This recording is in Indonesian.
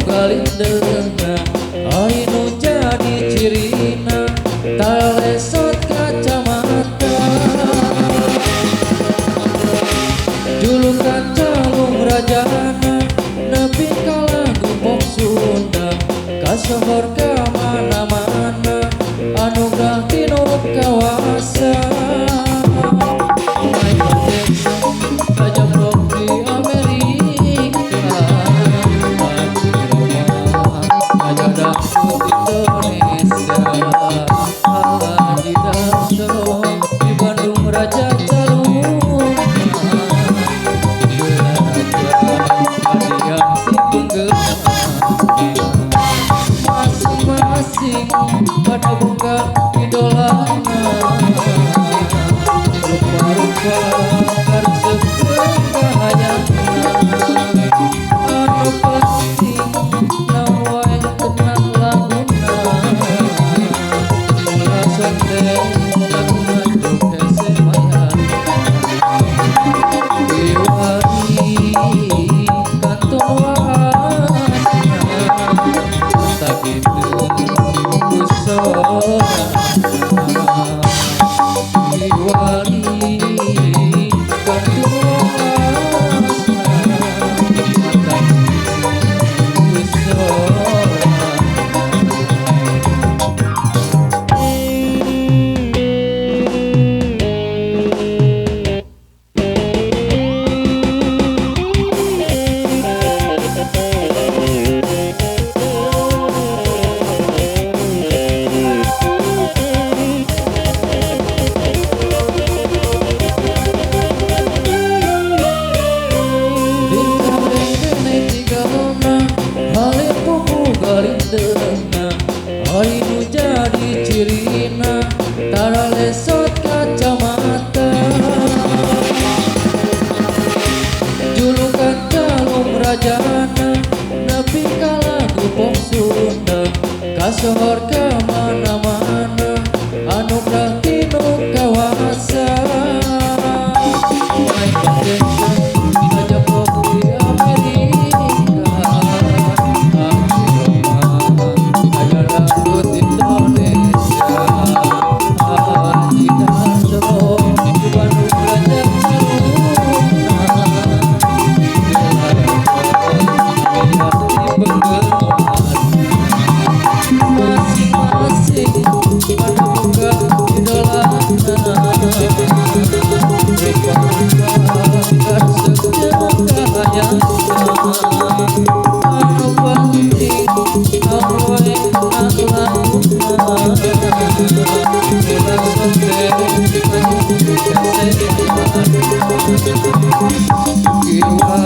Galindena anu jadi cirina talesot kacamata julukan calung rajana nepi kalagu mok Sunda kasohor ka mana-mana anugerah tinu kawasa Michael Jackson Raja Pop di Amerika Raja Dangdut Indonesia Haji Daso di Bandung Raja Calung ada yang singgung masing-masing pada bunga idolanya rupa-rupa karsep kehayangna anu penting nawae tenang laguna mula sonde lagu majuk hese mayan diwari kantong wahana tak gitu busona diwari kantong anu jadi cirina tara lesot kacamata julukan calung rajana nepi kalagu pop Sunda kasohor ka mana-mana anugerah tinu kawasa Michael Jackson Raja Pop di Amerika Raja Dangdut Indonesia Haji Daso di Bandung Raja masing-masing pada bunga idolana Kiwari